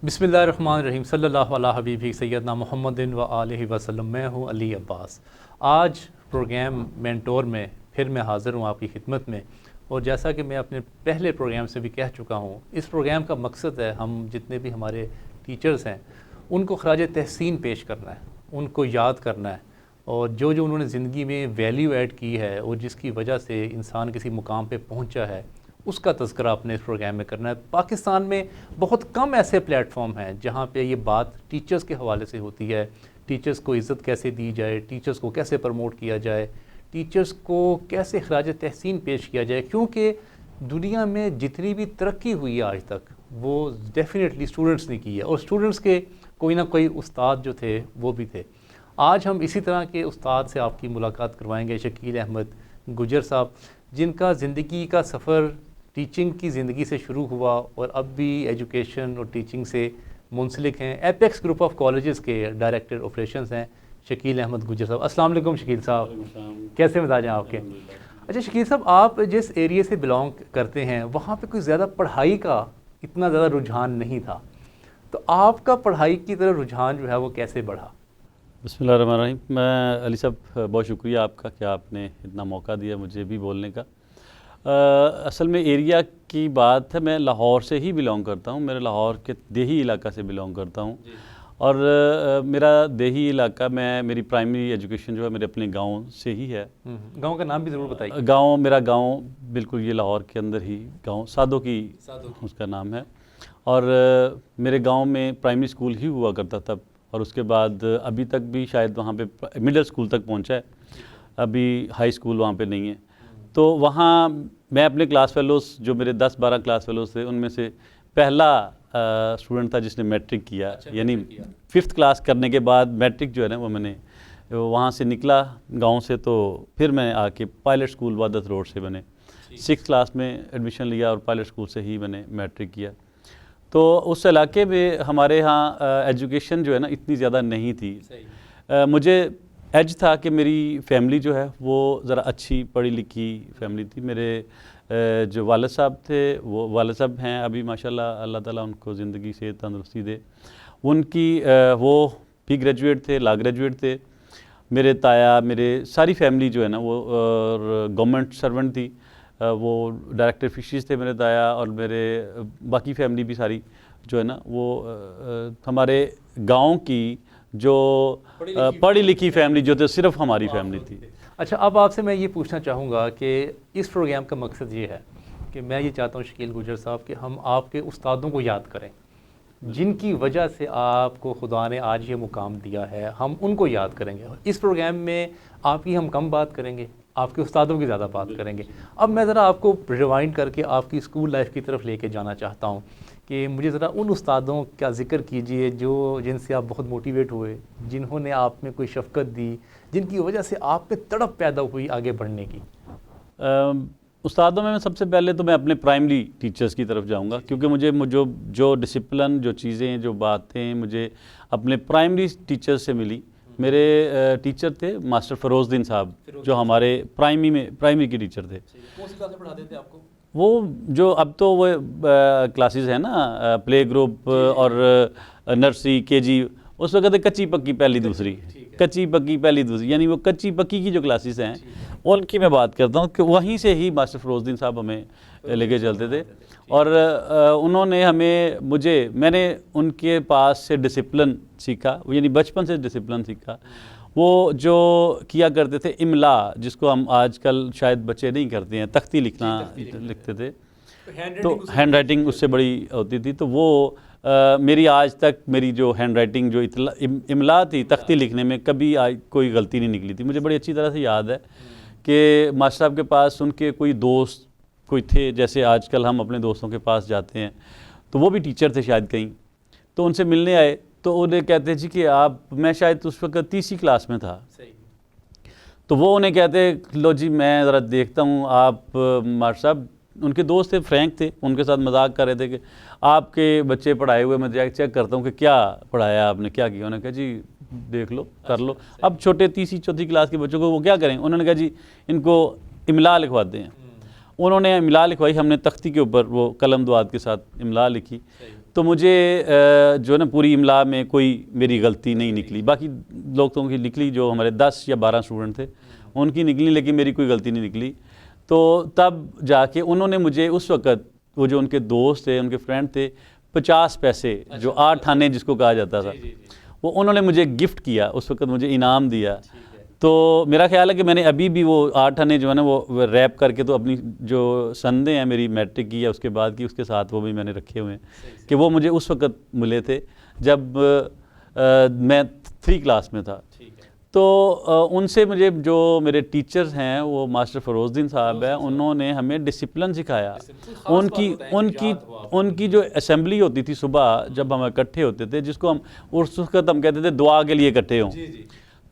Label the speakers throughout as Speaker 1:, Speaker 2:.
Speaker 1: बिस्मिल्लाहिर्रहमानिर्रहीम सल्लल्लाहु अला हबीबी सैयदना मुहम्मदिन व आलिहि वसल्लम। मैं हूँ अली अब्बास। आज प्रोग्राम मेंटोर में फिर मैं हाज़िर हूँ आपकी खिदमत में। और जैसा कि मैं अपने पहले प्रोग्राम से भी कह चुका हूँ, इस प्रोग्राम का मकसद है हम जितने भी हमारे टीचर्स हैं उनको खराज तहसीन पेश करना है, उनको याद करना है, और जो जो उन्होंने ज़िंदगी में वैल्यू ऐड की है और जिसकी वजह से इंसान किसी मुकाम पे पहुंचा है उसका तज़किरा अपने इस प्रोग्राम में करना है। पाकिस्तान में बहुत कम ऐसे प्लेटफॉर्म हैं जहाँ पे ये बात टीचर्स के हवाले से होती है। टीचर्स को इज़्ज़त कैसे दी जाए, टीचर्स को कैसे प्रमोट किया जाए, टीचर्स को कैसे खराज तहसीन पेश किया जाए, क्योंकि दुनिया में जितनी भी तरक्की हुई है आज तक वो डेफिनेटली स्टूडेंट्स ने की है, और स्टूडेंट्स के कोई ना कोई उस्ताद जो थे वो भी थे। आज हम इसी तरह के उस्ताद से आपकी मुलाकात करवाएंगे, शकील अहमद गुजर साहब, जिनका ज़िंदगी का सफ़र टीचिंग की ज़िंदगी से शुरू हुआ और अब भी एजुकेशन और टीचिंग से मुंसलिक हैं। एपेक्स ग्रुप ऑफ कॉलेजेस के डायरेक्टर ऑपरेशंस हैं शकील अहमद गुजर साहब। अस्सलाम वालेकुम शकील साहब, कैसे मिजाज हैं आपके? अच्छा शकील साहब, आप जिस एरिया से बिलोंग करते हैं वहाँ पे कोई ज़्यादा पढ़ाई का इतना ज़्यादा रुझान नहीं था, तो आपका पढ़ाई की तरफ रुझान जो है वो कैसे बढ़ा?
Speaker 2: बिस्मिल्लाहिर्रहमानिर्रहीम। मैं अली साहब बहुत शुक्रिया आपका कि आपने इतना मौका दिया मुझे भी बोलने का। असल में एरिया की बात है, मैं लाहौर से ही बिलोंग करता हूँ। मेरे लाहौर के देही इलाका से बिलोंग करता हूँ, और मेरा देही इलाका, मेरी प्राइमरी एजुकेशन जो है मेरे अपने गांव से ही है।
Speaker 1: गांव का नाम भी ज़रूर बताइए।
Speaker 2: मेरा गांव बिल्कुल ये लाहौर के अंदर ही गांव सादो की उसका नाम है। और मेरे गांव में प्राइमरी स्कूल ही हुआ करता था, और उसके बाद अभी तक भी शायद वहाँ पे मिडिल स्कूल तक पहुँचा है, अभी हाई स्कूल वहाँ पे नहीं है। तो वहाँ मैं अपने क्लास फेलोज़, जो मेरे 10-12 क्लास फेलोज़ थे, उनमें से पहला स्टूडेंट था जिसने मैट्रिक किया। यानी 5th क्लास करने के बाद मैट्रिक जो है ना वो मैंने वहाँ से निकला गांव से, तो फिर मैं आके पायलट स्कूल वादत रोड से मैंने 6th क्लास में एडमिशन लिया और पायलट स्कूल से ही मैंने मैट्रिक किया। तो उस इलाके में हमारे यहाँ एजुकेशन जो है ना इतनी ज़्यादा नहीं थी। मुझे एज था कि मेरी फैमिली जो है वो ज़रा अच्छी पढ़ी लिखी फैमिली थी। मेरे जो वालिद साहब थे, वो वालिद साहब हैं अभी माशाल्लाह, अल्लाह ताला उनको ज़िंदगी से तंदुरुस्ती दे। उनकी वो भी ग्रेजुएट थे, ला ग्रेजुएट थे। मेरे ताया, मेरे सारी फैमिली जो है ना वो गवर्नमेंट सर्वेंट थी। वो डायरेक्टर फिशेस थे मेरे ताया, और मेरे बाकी फैमिली भी सारी जो है ना वो हमारे गाँव की जो पढ़ी लिखी फैमिली जो थे, सिर्फ हमारी फैमिली थी।
Speaker 1: अच्छा, अब आपसे मैं ये पूछना चाहूँगा कि इस प्रोग्राम का मकसद ये है कि मैं ये चाहता हूँ शकील गुजर साहब कि हम आपके उस्तादों को याद करें जिनकी वजह से आपको खुदा ने आज ये मुकाम दिया है, हम उनको याद करेंगे। इस प्रोग्राम में आपकी हम कम बात करेंगे, आपके उस्तादों की ज़्यादा बात करेंगे। अब मैं ज़रा आपको रिवाइंड करके आपकी स्कूल लाइफ की तरफ लेके जाना चाहता हूँ कि मुझे ज़रा उन उस्तादों का ज़िक्र कीजिए जो जिनसे आप बहुत मोटिवेट हुए, जिन्होंने आप में कोई शफ़क़त दी, जिनकी वजह से आप में तड़प पैदा हुई आगे बढ़ने की।
Speaker 2: उस्तादों में सबसे पहले तो मैं अपने प्राइमरी टीचर्स की तरफ जाऊंगा, क्योंकि मुझे जो डिसिप्लिन, जो चीज़ें, जो बातें मुझे अपने प्राइमरी टीचर्स से मिली। मेरे टीचर थे मास्टर फ़रोज़ुद्दीन साहब, जो हमारे प्राइमरी के टीचर थे।
Speaker 1: कौन सी क्लास में पढ़ाते थे आपको?
Speaker 2: वो जो अब तो वो क्लासेस है ना, प्ले ग्रुप और नर्सरी, केजी, उस वक्त कच्ची पक्की पहली दूसरी, कच्ची पक्की पहली दूसरी, यानी वो कच्ची पक्की की जो क्लासेस हैं उनकी मैं बात करता हूँ कि वहीं से ही मास्टर फ़रोज़ुद्दीन साहब हमें लेके चलते थे। और उन्होंने मैंने उनके पास से डिसिप्लिन सीखा, यानी बचपन से डिसिप्लिन सीखा। वो जो किया करते थे इमला, जिसको हम आजकल शायद बच्चे नहीं करते हैं, तख्ती लिखते थे, तो हैंड राइटिंग उससे बड़ी होती थी। तो वो मेरी आज तक मेरी जो हैंड राइटिंग जो इमला थी तख्ती लिखने में, कभी कोई गलती नहीं निकली थी। मुझे बड़ी अच्छी तरह से याद है कि मास्टर साहब के पास उनके कोई दोस्त कोई थे, जैसे आजकल हम अपने दोस्तों के पास जाते हैं, तो वो भी टीचर थे शायद कहीं, तो उनसे मिलने आए तो उन्हें कहते जी कि मैं शायद उस वक्त 3री क्लास में था। तो वो उन्हें कहते, लो जी मैं ज़रा देखता हूँ आप मास्टर साहब, उनके दोस्त थे, फ्रैंक थे, उनके साथ मजाक कर रहे थे कि आपके बच्चे पढ़ाए हुए, मैं चेक करता हूँ कि क्या पढ़ाया आपने, क्या किया। उन्होंने कहा जी देख लो, कर लो। अब छोटे 3री-4री क्लास के बच्चों को वो क्या करें, उन्होंने कहा जी इनको इमला लिखवाते हैं। उन्होंने इमला लिखवाई, हमने तख्ती के ऊपर वो कलम दुआत के साथ इमला लिखी। तो मुझे जो है ना पूरी इमला में कोई मेरी गलती नहीं निकली, बाकी लोगों की निकली, जो हमारे 10 या 12 स्टूडेंट थे उनकी निकली, लेकिन मेरी कोई गलती नहीं निकली। तो तब जाके उन्होंने मुझे उस वक़्त, वो जो उनके दोस्त थे, उनके फ्रेंड थे, 50 पैसे जो 8 आने जिसको कहा जाता था, वो उन्होंने मुझे गिफ्ट किया, उस वक़्त मुझे इनाम दिया। तो मेरा ख्याल है कि मैंने अभी भी वो 8 आने जो है ना वो रैप करके, तो अपनी जो संदें हैं मेरी मैट्रिक की या उसके बाद की, उसके साथ वो भी मैंने रखे हुए हैं कि वो मुझे उस वक़्त मिले थे जब मैं 3 क्लास में था। तो उनसे मुझे जो मेरे टीचर्स हैं वो मास्टर फ़रोज़द्दीन साहब हैं, उन्होंने हमें डिसिप्लिन सिखाया। उनकी जो असेंबली होती थी सुबह जब हम इकट्ठे होते थे, जिसको हम उस वक़्त हम कहते थे दुआ के लिए इकट्ठे हों,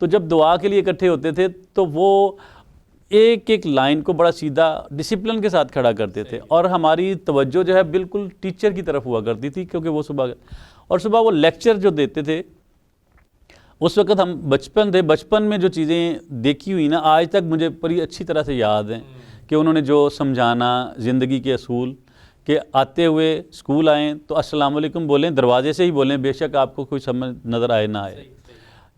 Speaker 2: तो जब दुआ के लिए इकट्ठे होते थे तो वो एक एक लाइन को बड़ा सीधा डिसिप्लिन के साथ खड़ा करते थे, और हमारी तवज्जो जो है बिल्कुल टीचर की तरफ हुआ करती थी, क्योंकि वो सुबह वो लेक्चर जो देते थे, उस वक़्त हम बचपन थे, बचपन में जो चीज़ें देखी हुई ना आज तक मुझे बड़ी अच्छी तरह से याद हैं कि उन्होंने जो समझाना ज़िंदगी के असूल, कि आते हुए स्कूल आएँ तो अस्सलाम वालेकुम बोलें, दरवाजे से ही बोलें, बेशक आपको कोई समझ नज़र आए ना आए।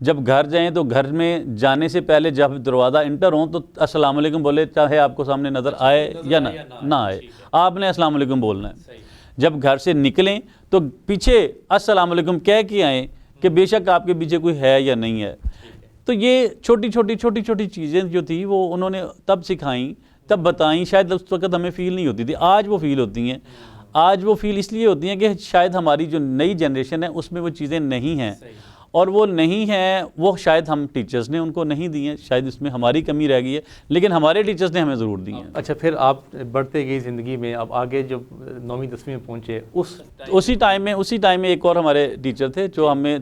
Speaker 2: जब घर जाएँ तो घर में जाने से पहले जब दरवाज़ा इंटर हों तो अस्सलाम वालेकुम बोले, चाहे आपको सामने नज़र आए या ना आए, आपने अस्सलाम वालेकुम बोलना है। जब घर से निकलें तो पीछे अस्सलाम वालेकुम कह के आएँ कि बेशक आपके पीछे कोई है या नहीं है। तो ये छोटी छोटी चीज़ें जो थी वो उन्होंने तब सिखाई, तब बताई, शायद उस वक़्त हमें फ़ील नहीं होती थी, आज वो फ़ील होती हैं। आज वो फ़ील इसलिए होती हैं कि शायद हमारी जो नई जनरेशन है उसमें वो चीज़ें नहीं हैं, और वो नहीं हैं वो शायद हम टीचर्स ने उनको नहीं दी हैं, शायद इसमें हमारी कमी रह गई है, लेकिन हमारे टीचर्स ने हमें ज़रूर दी हैं।
Speaker 1: अच्छा, फिर आप बढ़ते गई ज़िंदगी में, अब आगे जब 9वीं 10वीं में पहुँचे,
Speaker 2: उसी टाइम में एक और हमारे टीचर थे जो हमें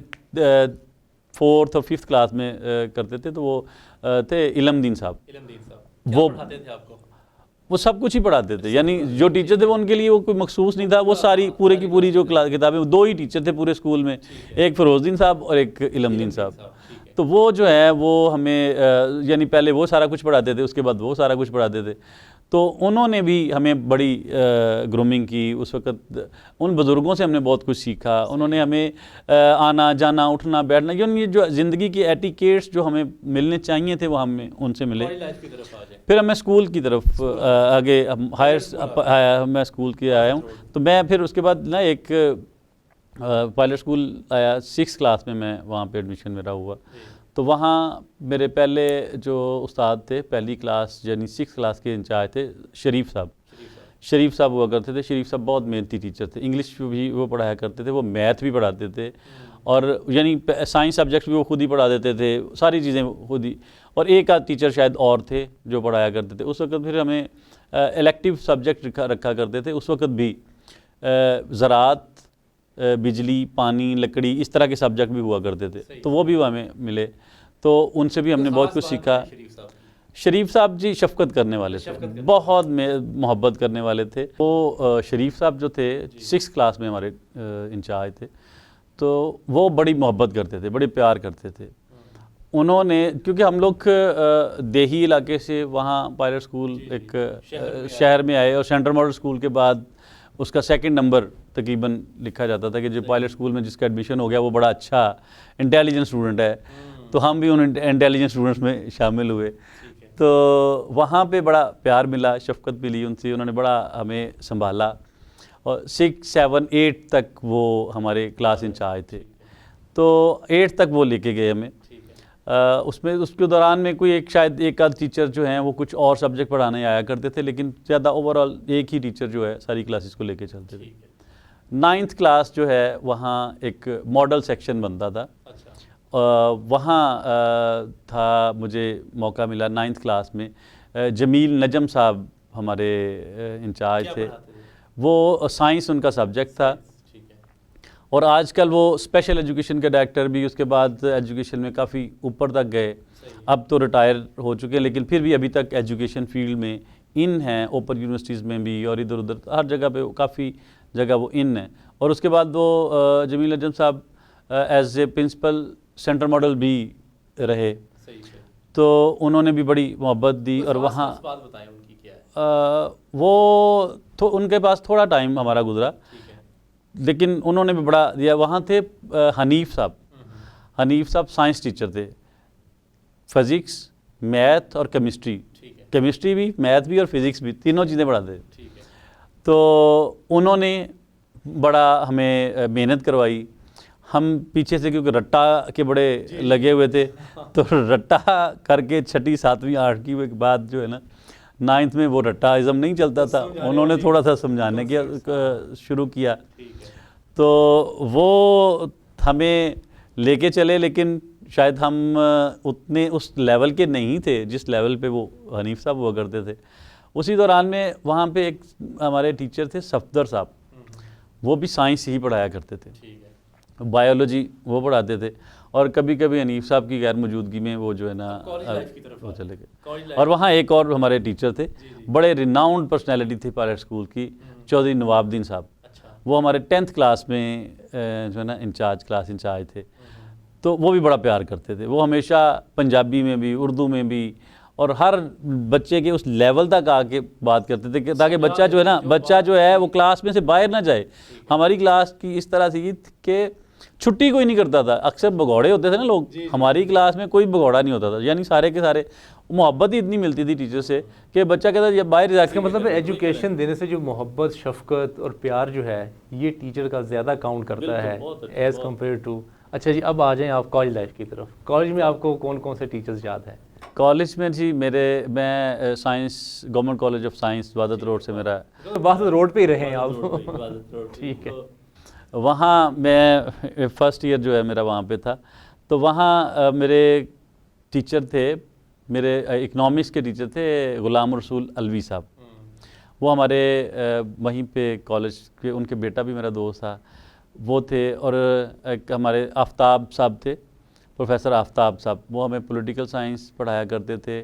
Speaker 2: 4th और 5th क्लास में करते थे, तो वो थे इलमदीन साहब। वो पढ़ाते थे आपको? वो सब कुछ ही पढ़ाते थे, यानी जो टीचर थे वो उनके लिए वो कोई मखसूस नहीं था, वो सारी पूरे की पूरी जो किताबें, 2 ही टीचर थे पूरे स्कूल में, एक फ़रोज़द्दीन साहब और एक इलमदीन साहब। तो वो जो है वो हमें यानी पहले वो सारा कुछ पढ़ाते थे, उसके बाद वो सारा कुछ पढ़ाते थे। तो उन्होंने भी हमें बड़ी ग्रूमिंग की, उस वक़्त उन बुज़ुर्गों से हमने बहुत कुछ सीखा। उन्होंने हमें आना जाना उठना बैठना, यानी ये जो ज़िंदगी की एटिकेट्स जो हमें मिलने चाहिए थे वो हमें उनसे मिले। फिर मैं स्कूल की तरफ आगे मैं स्कूल के आया हूँ, तो मैं फिर उसके बाद ना एक पायलट स्कूल आया, 6th क्लास में मैं वहाँ पे एडमिशन मेरा हुआ। तो वहाँ मेरे पहले जो उस्ताद थे, पहली क्लास यानी 6th क्लास के इंचार्ज थे शरीफ साहब हुआ करते थे। शरीफ साहब बहुत मेहनती टीचर थे, इंग्लिश भी वो पढ़ाया करते थे, वो मैथ भी पढ़ाते थे, और यानी साइंस सब्जेक्ट भी वो खुद ही पढ़ा देते थे, सारी चीज़ें खुद ही। और एक आध टीचर शायद और थे जो पढ़ाया करते थे। उस वक़्त फिर हमें इलेक्टिव सब्जेक्ट रखा करते थे। उस वक़्त भी ज़राअत, बिजली, पानी, लकड़ी, इस तरह के सब्जेक्ट भी हुआ करते थे, तो वो भी हमें मिले। तो उनसे भी हमने बहुत कुछ सीखा। शरीफ साहब जी शफ़क़त करने वाले थे, बहुत मोहब्बत करने वाले थे। वो शरीफ साहब जो थे 6th क्लास में हमारे इंचार्ज थे, तो वो बड़ी मोहब्बत करते थे, बड़े प्यार करते थे। उन्होंने, क्योंकि हम लोग देही इलाके से वहाँ पायलट स्कूल एक शहर में आए, और सेंट्रल मॉडल स्कूल के बाद उसका 2nd नंबर तकरीबन लिखा जाता था कि जो पायलट स्कूल में जिसका एडमिशन हो गया वो बड़ा अच्छा इंटेलिजेंट स्टूडेंट है। तो हम भी उन इंटेलिजेंट स्टूडेंट्स में शामिल हुए। तो वहाँ पे बड़ा प्यार मिला, शफ़क़त मिली उनसे, उन्होंने बड़ा हमें संभाला, और 6, 7, 8 तक वो हमारे क्लास इंचार्ज थे। तो 8 तक वो लेके गए हमें। उसमें उसके दौरान में कोई शायद एक आध टीचर जो हैं वो कुछ और सब्जेक्ट पढ़ाने आया करते थे, लेकिन ज़्यादा ओवरऑल एक ही टीचर जो है सारी क्लासेस को लेके चलते थे। 9th क्लास जो है वहाँ एक मॉडल सेक्शन बनता था। वहाँ था, मुझे मौका मिला 9th क्लास में, जमील नजम साहब हमारे इंचार्ज थे। वो साइंस उनका सब्जेक्ट था, और आजकल वो स्पेशल एजुकेशन के डायरेक्टर भी, उसके बाद एजुकेशन में काफ़ी ऊपर तक गए। अब तो रिटायर हो चुके हैं, लेकिन फिर भी अभी तक एजुकेशन फील्ड में इन हैं, ओपन यूनिवर्सिटीज़ में भी और इधर उधर हर जगह पे काफ़ी जगह वो इन है। और उसके बाद वो जमील नजम साहब as a principal central model भी रहे, तो उन्होंने भी बड़ी मोहब्बत दी। और वहाँ वो उनके पास थोड़ा टाइम हमारा गुजरा, लेकिन उन्होंने भी बड़ा दिया। वहाँ थे हनीफ साहब साइंस टीचर थे, फिज़िक्स, मैथ और केमिस्ट्री, केमिस्ट्री भी, मैथ भी और फिज़िक्स भी, तीनों चीज़ें पढ़ाते थे। तो उन्होंने बड़ा हमें मेहनत करवाई। हम पीछे से क्योंकि रट्टा के बड़े लगे हुए थे, तो रट्टा करके 6ठी 7वीं 8वीं के बाद जो है ना 9th में वो रट्टाइज़म नहीं चलता था, उन्होंने थोड़ा सा समझाने की शुरू किया। तो वो हमें लेके चले, लेकिन शायद हम उतने उस लेवल के नहीं थे जिस लेवल पे वो हनीफ साहब हुआ करते थे। उसी दौरान में वहाँ पे एक हमारे टीचर थे सफदर साहब, वो भी साइंस ही पढ़ाया करते थे, बायोलॉजी वो पढ़ाते थे। और कभी कभी हनीफ साहब की गैर मौजूदगी में वो जो है ना वो चले गए। और वहाँ एक और हमारे टीचर थे, बड़े रिनाउंड पर्सनैलिटी थी पायलट स्कूल की, चौधरी नवाबुद्दीन साहब। वो हमारे 10th क्लास में जो है ना क्लास इंचार्ज थे। तो वो भी बड़ा प्यार करते थे। वो हमेशा पंजाबी में भी, उर्दू में भी, और हर बच्चे के उस लेवल तक आके बात करते थे ताकि बच्चा जो है वो क्लास में से बाहर ना जाए। हमारी क्लास की इस तरह से कि छुट्टी कोई नहीं करता था। अक्सर भगौड़े होते थे ना लोग, हमारी क्लास में कोई भगौड़ा नहीं होता था, यानी सारे के सारे मोहब्बत ही इतनी मिलती थी टीचर से कि बच्चा कहता ये बाहर जाके,
Speaker 1: मतलब एजुकेशन देने से जो मोहब्बत, शफकत और प्यार जो है ये टीचर का ज़्यादा काउंट करता है एज़ कम्पेयर टू। अच्छा जी, अब आ जाएं आप कॉलेज लाइफ की तरफ। कॉलेज में आपको कौन कौन से टीचर्स याद हैं?
Speaker 2: कॉलेज में जी मैं science, government college of science Wahdat road से मेरा,
Speaker 1: वादत रोड पे ही रहे हैं आप? ठीक है।
Speaker 2: वहाँ मैं फर्स्ट ईयर जो है मेरा वहाँ पे था। तो वहाँ मेरे टीचर थे, मेरे इकनॉमिक्स के टीचर थे गुलाम रसूल अलवी साहब। वो हमारे वहीं पे कॉलेज के, उनके बेटा भी मेरा दोस्त था, वो थे। और एक हमारे आफ्ताब साहब थे, प्रोफेसर आफ्ताब साहब, वो हमें पॉलिटिकल साइंस पढ़ाया करते थे।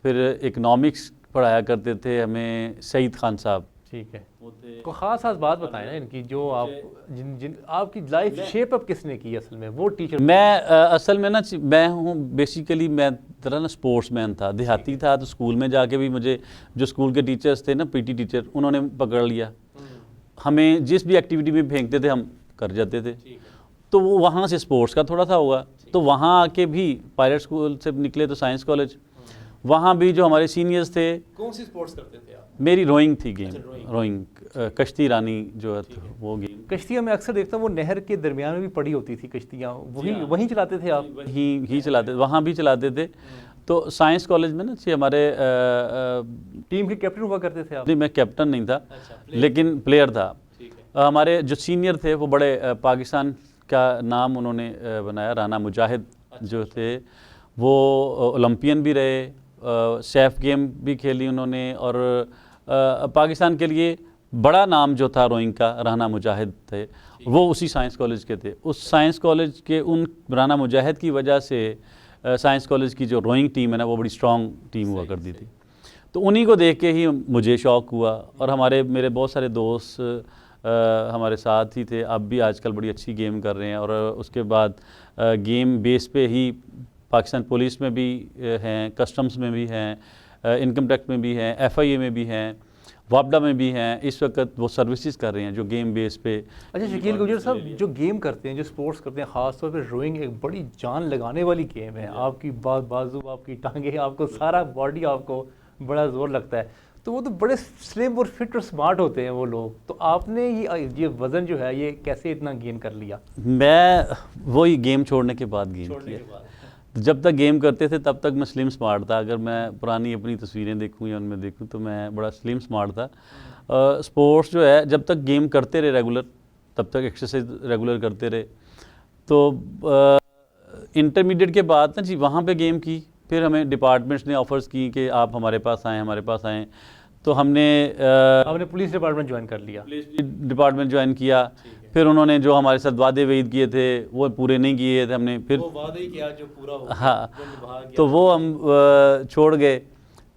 Speaker 2: फिर इकनॉमिक्स पढ़ाया करते थे हमें सईद खान साहब।
Speaker 1: ठीक है। को ख़ास बात बताएं ना इनकी, जो आप जिन आपकी लाइफ शेप अप किसने की असल में, वो टीचर?
Speaker 2: मैं असल में ना, मैं हूँ बेसिकली, मैं तरह ना स्पोर्ट्स मैन था, देहाती था। तो स्कूल में जाके भी मुझे जो स्कूल के टीचर्स थे ना, पीटी टीचर, उन्होंने पकड़ लिया। हमें जिस भी एक्टिविटी में फेंकते थे हम कर जाते थे। तो वो वहाँ से स्पोर्ट्स का थोड़ा सा होगा। तो वहाँ आके भी पायलट स्कूल से निकले तो साइंस कॉलेज, वहाँ भी जो हमारे सीनियर्स थे।
Speaker 1: कौन सी स्पोर्ट्स करते थे आप?
Speaker 2: मेरी रोइंग थी, गेम रोइंग, कश्ती रानी जो है वो गेम।
Speaker 1: कश्तियाँ मैं अक्सर देखता हूँ वो नहर के दरमियान में भी पड़ी होती थी कश्तियाँ, वहीं चलाते थे आप?
Speaker 2: ही चलाते, वहाँ भी चलाते थे। तो साइंस कॉलेज में ना हमारे
Speaker 1: टीम के कैप्टन हुआ करते थे आप?
Speaker 2: नहीं, मैं कैप्टन नहीं था, लेकिन प्लेयर था। हमारे जो सीनियर थे वो बड़े पाकिस्तान का नाम उन्होंने बनाया, राना मुजाहिद जो थे, वो ओलंपियन भी रहे, सेफ गेम भी खेली उन्होंने। और पाकिस्तान के लिए बड़ा नाम जो था रोइंग का, राना मुजाहिद थे, वो उसी साइंस कॉलेज के थे। उस साइंस कॉलेज के उन राना मुजाहिद की वजह से साइंस कॉलेज की जो रोइंग टीम है ना, वो बड़ी स्ट्रॉन्ग टीम हुआ करती थी। तो उन्हीं को देख के ही मुझे शौक़ हुआ। और मेरे बहुत सारे दोस्त हमारे साथ ही थे, अब भी आजकल बड़ी अच्छी गेम कर रहे हैं। और उसके बाद गेम बेस पे ही पाकिस्तान पुलिस में भी हैं, कस्टम्स में भी हैं, इनकम टैक्स में भी हैं, FIA में भी हैं, वापडा में भी हैं। इस वक्त वो सर्विसेज कर रहे हैं जो गेम बेस पे।
Speaker 1: अच्छा शकील गुजर साहब, जो गेम करते हैं, जो स्पोर्ट्स करते हैं, ख़ास तौर पे रोइंग एक बड़ी जान लगाने वाली गेम है। आपकी बाजू, आपकी टांगे, आपको सारा बॉडी, आपको बड़ा ज़ोर लगता है। तो वो तो बड़े स्लिम और फिट और स्मार्ट होते हैं वो लोग। तो आपने ये वज़न जो है ये कैसे इतना गेन कर लिया?
Speaker 2: मैं वही गेम छोड़ने के बाद गेम किया। जब तक गेम करते थे तब तक मैं स्लिम स्मार्ट था। अगर मैं पुरानी अपनी तस्वीरें देखूं या उनमें देखूं तो मैं बड़ा स्लिम स्मार्ट था। स्पोर्ट्स जो है, जब तक गेम करते रहे रेगुलर, तब तक एक्सरसाइज रेगुलर करते रहे। तो इंटरमीडिएट के बाद ना जी वहाँ पे गेम की। फिर हमें डिपार्टमेंट्स ने ऑफ़र्स की कि आप हमारे पास आएँ। तो हमने
Speaker 1: पुलिस डिपार्टमेंट ज्वाइन कर लिया।
Speaker 2: पुलिस डिपार्टमेंट ज्वाइन किया। फिर उन्होंने जो हमारे साथ वादे वईद किए थे वो पूरे नहीं किए थे हमने। फिर
Speaker 1: वो वादे ही किया जो पूरा हो गया।
Speaker 2: हाँ, तो वो हम छोड़ गए।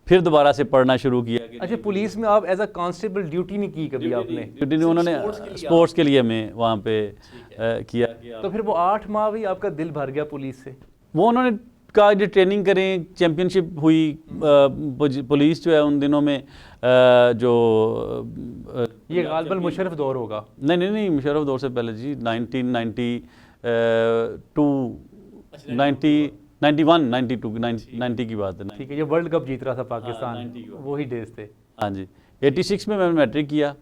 Speaker 2: फिर दोबारा से पढ़ना शुरू किया।
Speaker 1: अच्छा, पुलिस में आप एज अ कांस्टेबल ड्यूटी नहीं की कभी आपने?
Speaker 2: ड्यूटी नहीं, उन्होंने स्पोर्ट्स के लिए हमें वहाँ पे किया।
Speaker 1: तो फिर वो 8 माह भी आपका दिल भर गया पुलिस से?
Speaker 2: वो उन्होंने का जो ट्रेनिंग करें, चैम्पियनशिप हुई, पुलिस जो है उन दिनों में जो
Speaker 1: ये गालिबन मुशर्रफ दौर होगा।
Speaker 2: नहीं, मुशर्रफ दौर से पहले जी, 1992 की बात है।
Speaker 1: ठीक है, ये वर्ल्ड कप जीत रहा था पाकिस्तान, वही डेज थे।
Speaker 2: हाँ जी, 86 में मैंने मैट्रिक किया,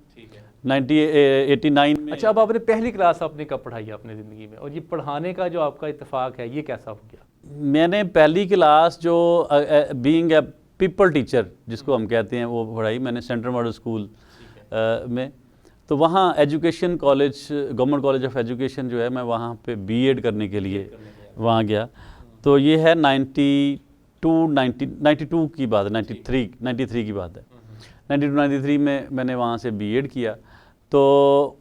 Speaker 2: 89 में।
Speaker 1: अच्छा, अब आपने पहली क्लास आपने कब पढ़ाई अपनी ज़िंदगी में, और ये पढ़ाने का जो आपका इत्तेफाक है ये कैसा हो गया?
Speaker 2: मैंने पहली क्लास जो बीइंग ए पीपल टीचर जिसको हम कहते हैं वो पढ़ाई मैंने सेंट्रल मॉडल स्कूल में। तो वहाँ education college, government college of education जो है, मैं वहाँ पे बीएड करने के लिए वहाँ गया। तो ये है 92 की बात है, 93 की बात है। 92-93 में मैंने वहाँ से बीएड किया। तो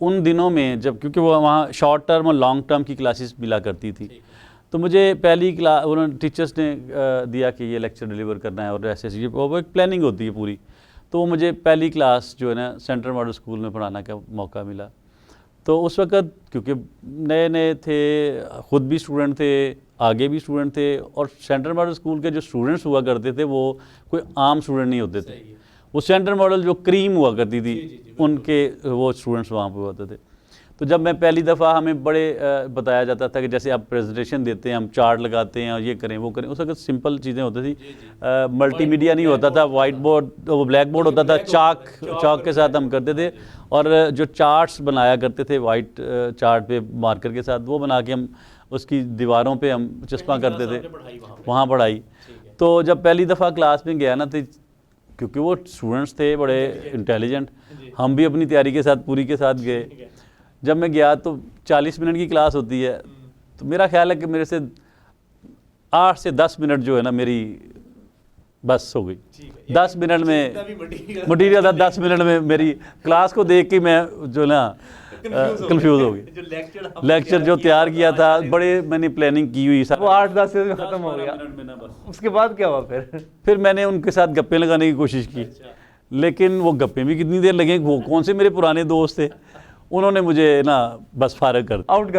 Speaker 2: उन दिनों में जब, क्योंकि वो वहाँ शॉर्ट टर्म और लॉन्ग टर्म की क्लासेस मिला करती थी, तो मुझे पहली क्लास उन्होंने टीचर्स ने दिया कि ये लेक्चर डिलीवर करना है और ऐसे ऐसे, वो एक प्लानिंग होती है पूरी। तो मुझे पहली क्लास जो है ना सेंट्रल मॉडल स्कूल में पढ़ाने का मौका मिला। तो उस वक़्त क्योंकि नए नए थे, ख़ुद भी स्टूडेंट थे, आगे भी स्टूडेंट थे, और सेंट्रल मॉडल स्कूल के जो स्टूडेंट्स हुआ करते थे वो कोई आम स्टूडेंट नहीं होते थे। वो सेंट्रल मॉडल जो क्रीम हुआ करती थी उनके वो स्टूडेंट्स वहाँ पर होते थे। तो जब मैं पहली दफ़ा, हमें बड़े बताया जाता था कि जैसे आप प्रेजेंटेशन देते हैं, हम चार्ट लगाते हैं और ये करें वो करें। उस वक्त सिंपल चीज़ें होती थी, मल्टीमीडिया नहीं होता था, वाइट बोर्ड, वो ब्लैक बोर्ड होता था, चाक के साथ हम करते थे। और जो चार्ट्स बनाया करते थे वाइट चार्ट पे मार्कर के साथ, वो बना के हम उसकी दीवारों पे हम चश्मा करते थे, वहाँ पढ़ाई। तो जब पहली दफ़ा क्लास में गया ना, तो क्योंकि वो स्टूडेंट्स थे बड़े इंटेलिजेंट, हम भी अपनी तैयारी के साथ पूरी के साथ गए। जब मैं गया तो 40 मिनट की क्लास होती है, तो मेरा ख्याल है कि मेरे से 8 से 10 मिनट जो है ना मेरी बस हो गई। 10 मिनट में मटीरियल था, 10 मिनट में मेरी क्लास को देख के मैं जो ना कंफ्यूज हो गई। लेक्चर जो तैयार किया था, बड़े मैंने प्लानिंग की हुई,
Speaker 1: वो 8-10 से ख़त्म हो गया। उसके बाद क्या हुआ
Speaker 2: फिर मैंने उनके साथ गप्पे लगाने की कोशिश की, लेकिन वो गप्पे भी कितनी देर लगे, वो कौन से मेरे पुराने दोस्त थे, उन्होंने मुझे ना बस फारग कर
Speaker 1: आउट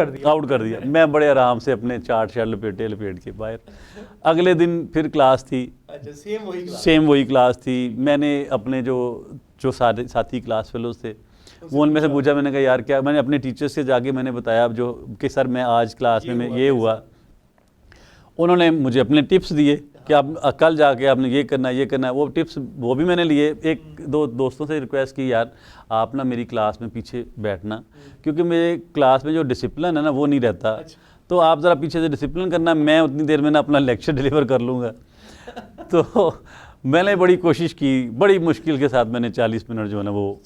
Speaker 1: कर दिया।
Speaker 2: मैं बड़े आराम से अपने चार्ट लपेट के बाहर। अगले दिन फिर क्लास थी, सेम वही क्लास थी। मैंने अपने जो सारे साथी क्लास फेलोज थे, वो उनमें से पूछा, मैंने कहा यार क्या, मैंने अपने टीचर्स से जाके मैंने बताया जो कि सर मैं आज क्लास में ये हुआ। उन्होंने मुझे अपने टिप्स दिए कि आप कल जाके आपने ये करना है। वो टिप्स वो भी मैंने लिए। एक दो दोस्तों से रिक्वेस्ट की, यार आप ना मेरी क्लास में पीछे बैठना, क्योंकि मेरे क्लास में जो डिसिप्लिन है ना वो नहीं रहता। तो आप ज़रा पीछे से डिसिप्लिन करना, मैं उतनी देर में ना अपना लेक्चर डिलीवर कर लूँगा। तो मैंने बड़ी कोशिश की, बड़ी मुश्किल के साथ मैंने 40 मिनट जो है ना वो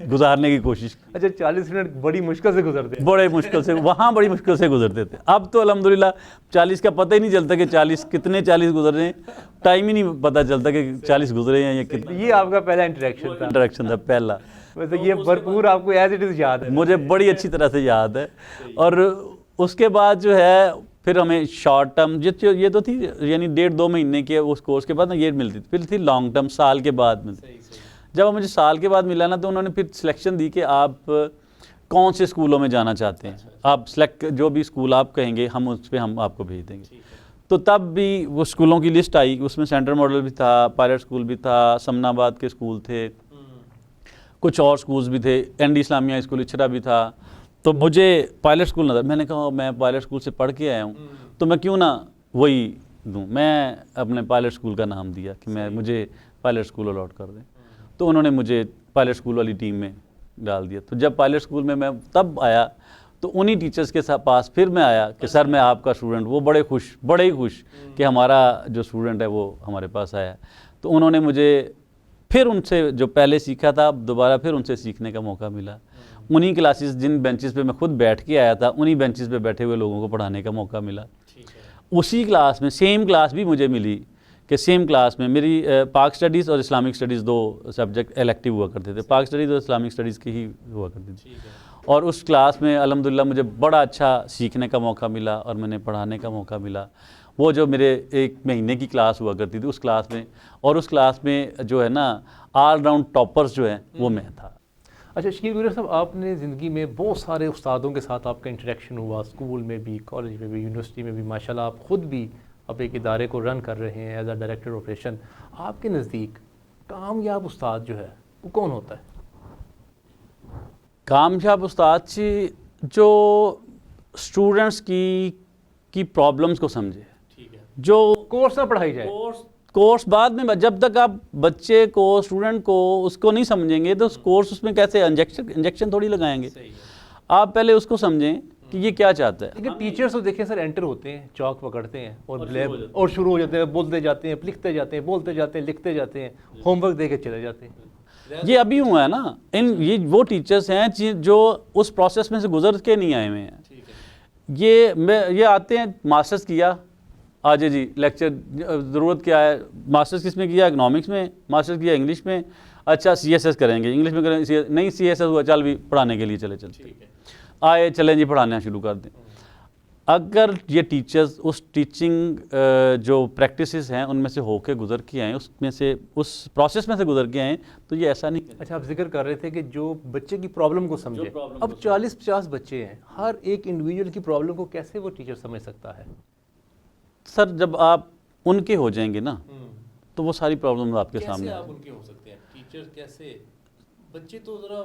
Speaker 2: गुजारने की कोशिश की।
Speaker 1: अच्छा, 40 मिनट बड़ी मुश्किल से गुजरते?
Speaker 2: बड़े मुश्किल से, वहाँ बड़ी मुश्किल से गुजरते थे। अब तो अल्हम्दुलिल्लाह 40 का पता ही नहीं चलता कि 40 गुजर रहे हैं, टाइम ही नहीं पता चलता कि 40 गुजरे हैं या कितने।
Speaker 1: ये आपका पहला इंटरेक्शन था
Speaker 2: पहला।
Speaker 1: वैसे ये भरपूर आपको एज इट इज़ याद है?
Speaker 2: मुझे बड़ी अच्छी तरह से याद है। और उसके बाद जो है फिर हमें शॉर्ट टर्म ये तो थी, यानी 1.5-2 महीने के उस कोर्स के बाद ना ये मिलती थी। फिर थी लॉन्ग टर्म, साल के बाद मिलती। जब मुझे साल के बाद मिला ना, तो उन्होंने फिर सिलेक्शन दी कि आप कौन से स्कूलों में जाना चाहते हैं। आप सिलेक्ट, जो भी स्कूल आप कहेंगे हम उस पर हम आपको भेज देंगे। तो तब भी वो स्कूलों की लिस्ट आई, उसमें सेंट्रल मॉडल भी था, पायलट स्कूल भी था, समनाबाद के स्कूल थे, कुछ और स्कूल्स भी थे, एनडी इस्लामिया स्कूल इचरा भी था। तो मुझे पायलट स्कूल नज़र, मैंने कहा मैं पायलट स्कूल से पढ़ के आया हूँ, तो मैं क्यों ना वही दूँ। मैं अपने पायलट स्कूल का नाम दिया कि मुझे पायलट स्कूल अलॉट कर दें। तो उन्होंने मुझे पायलट स्कूल वाली टीम में डाल दिया। तो जब पायलट स्कूल में मैं तब आया, तो उन्हीं टीचर्स के पास फिर मैं आया कि सर मैं आपका स्टूडेंट। वो बड़े ही खुश कि हमारा जो स्टूडेंट है वो हमारे पास आया। तो उन्होंने मुझे फिर उनसे जो पहले सीखा था, दोबारा फिर उनसे सीखने का मौका मिला। उन्हीं क्लासेस, जिन बेंचेस पे मैं खुद बैठ के आया था, उन्हीं बेंचेस पे बैठे हुए लोगों को पढ़ाने का मौका मिला। उसी क्लास में सेम क्लास भी मुझे मिली कि सेम क्लास में मेरी पाक स्टडीज़ और इस्लामिक स्टडीज़ 2 सब्जेक्ट इलेक्टिव हुआ करते थे। पाक स्टडीज़ और इस्लामिक स्टडीज़ की ही हुआ करती थी। और उस क्लास में अल्हम्दुलिल्लाह मुझे बड़ा अच्छा सीखने का मौका मिला और मैंने पढ़ाने का मौका मिला। वो जो मेरे 1 महीने की क्लास हुआ करती थी उस क्लास में, और उस क्लास में जो है ना ऑल राउंड टॉपर्स जो हैं वो मैं था।
Speaker 1: अच्छा शकील गुजर साहब, आपने ज़िंदगी में बहुत सारे उस्तादों के साथ आपका इंटरेक्शन हुआ, स्कूल में भी, कॉलेज में भी, यूनिवर्सिटी में भी। माशाल्लाह आप ख़ुद भी आप एक इदारे को रन कर रहे हैं एज अ डायरेक्टर ऑपरेशन, आपके नज़दीक कामयाब उस्ताद जो है वो कौन होता है?
Speaker 2: कामयाब उस्ताद जी जो स्टूडेंट्स की प्रॉब्लम्स को समझे,
Speaker 1: ठीक है,
Speaker 2: जो
Speaker 1: कोर्स ना पढ़ाई जाए,
Speaker 2: कोर्स बाद में, जब तक आप बच्चे को, स्टूडेंट को उसको नहीं समझेंगे तो कोर्स उसमें कैसे इंजेक्शन थोड़ी लगाएंगे। आप पहले उसको समझें कि ये क्या चाहता है।
Speaker 1: लेकिन टीचर्स तो देखिए सर एंटर होते हैं, चौक पकड़ते हैं और शुरू हो जाते हैं, बोलते जाते हैं, लिखते जाते हैं, बोलते जाते हैं, लिखते जाते हैं, होमवर्क दे के चले जाते हैं।
Speaker 2: ये अभी हुआ है ना, ये वो टीचर्स हैं जो उस प्रोसेस में से गुजर के नहीं आए हुए हैं। ये आते हैं, मास्टर्स किया, आज जी लेक्चर, ज़रूरत क्या है, मास्टर्स किस में किया, इकनॉमिक्स में, मास्टर्स किया इंग्लिश में, अच्छा CSS करेंगे, इंग्लिश में करेंगे, नहीं CSS हुआ, चल भी पढ़ाने के लिए चले आए, चलें जी पढ़ाना शुरू कर दें। अगर ये टीचर्स उस टीचिंग जो प्रैक्टिसेस हैं उनमें से होके गुजर के आए, उसमें से उस प्रोसेस में से गुजर के आए, तो ये ऐसा नहीं।
Speaker 1: अच्छा, आप जिक्र कर रहे थे कि जो बच्चे की प्रॉब्लम को समझे, अब 40-50 बच्चे हैं, हर एक इंडिविजुअल की प्रॉब्लम को कैसे वो टीचर समझ सकता है?
Speaker 2: सर जब आप उनके हो जाएंगे ना तो वो सारी प्रॉब्लम आपके सामने।
Speaker 1: आप उनके हो सकते हैं टीचर कैसे? बच्चे तो जरा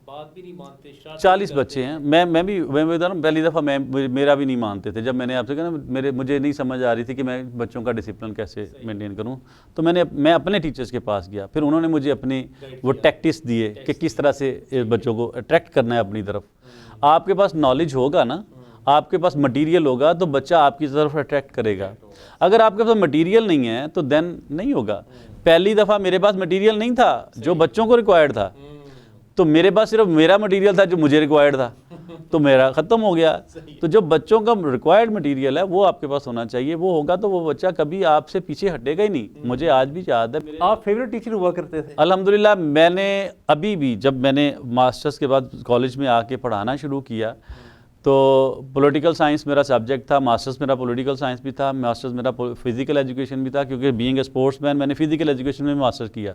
Speaker 1: बात भी नहीं मानते।
Speaker 2: 40 बच्चे हैं, मैं भी बता रहा हूँ, पहली दफ़ा मेरा भी नहीं मानते थे। जब मैंने आपसे कहा ना, मुझे नहीं समझ आ रही थी कि मैं बच्चों का डिसिप्लिन कैसे मेंटेन करूँ, तो मैं अपने टीचर्स के पास गया, फिर उन्होंने मुझे अपनी वो टैक्टिक्स दिए कि किस तरह से बच्चों को अट्रैक्ट करना है अपनी तरफ। आपके पास नॉलेज होगा ना, आपके पास मटेरियल होगा तो बच्चा आपकी तरफ अट्रैक्ट करेगा। अगर आपके पास मटेरियल नहीं है तो देन नहीं होगा। पहली दफ़ा मेरे पास मटेरियल नहीं था जो बच्चों को रिक्वायर्ड था, तो मेरे पास सिर्फ मेरा मटेरियल था जो मुझे रिक्वायर्ड था, तो मेरा ख़त्म हो गया। तो जो बच्चों का रिक्वायर्ड मटेरियल है वो आपके पास होना चाहिए, वो होगा तो वो बच्चा कभी आपसे पीछे हटेगा ही नहीं। मुझे आज भी याद है,
Speaker 1: आप फेवरेट टीचर हुआ करते थे?
Speaker 2: अल्हम्दुलिल्लाह, मैंने अभी भी, जब मैंने मास्टर्स के बाद कॉलेज में आके पढ़ाना शुरू किया तो पॉलिटिकल साइंस मेरा सब्जेक्ट था, मास्टर्स मेरा पॉलिटिकल साइंस भी था, मास्टर्स मेरा फिज़िकल एजुकेशन भी था, क्योंकि बीइंग ए स्पोर्ट्समैन मैंने फ़िज़िकल एजुकेशन में मास्टर्स किया,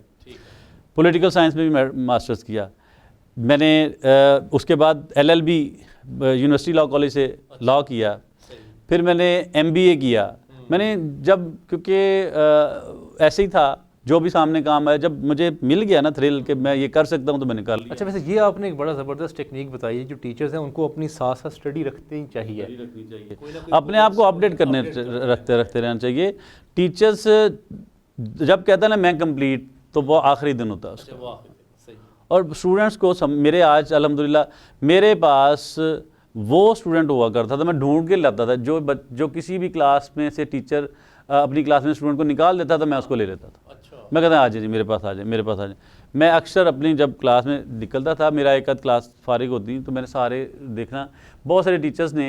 Speaker 2: पॉलिटिकल साइंस में भी मास्टर्स किया मैंने। उसके बाद LLB यूनिवर्सिटी लॉ कॉलेज से लॉ किया, फिर मैंने MBA किया। मैंने जब, क्योंकि ऐसे ही था, जो भी सामने काम आया, जब मुझे मिल गया ना थ्रिल कि मैं ये कर सकता हूँ तो मैंने कर लिया।
Speaker 1: अच्छा, वैसे ये आपने एक बड़ा ज़बरदस्त टेक्निक बताई है, जो टीचर्स हैं उनको अपनी साथ साथ स्टडी रखते ही चाहिए,
Speaker 2: अपने आप को अपडेट करने रखते रहना चाहिए। टीचर्स जब कहता है ना मैं कंप्लीट, तो वो आखिरी दिन होता है उसका। और स्टूडेंट्स को मेरे आज अल्हम्दुलिल्लाह मेरे पास वो स्टूडेंट हुआ करता था, मैं ढूंढ के लाता था, जो किसी भी क्लास में से टीचर अपनी क्लास में स्टूडेंट को निकाल देता था, मैं उसको ले लेता था। मैं कहता आ जाए जी, मेरे पास आ जाए, मेरे पास आ जाए। मैं अक्सर अपनी जब क्लास में निकलता था, मेरा एक आध क्लास फारिग होती तो मैंने सारे देखना, बहुत सारे टीचर्स ने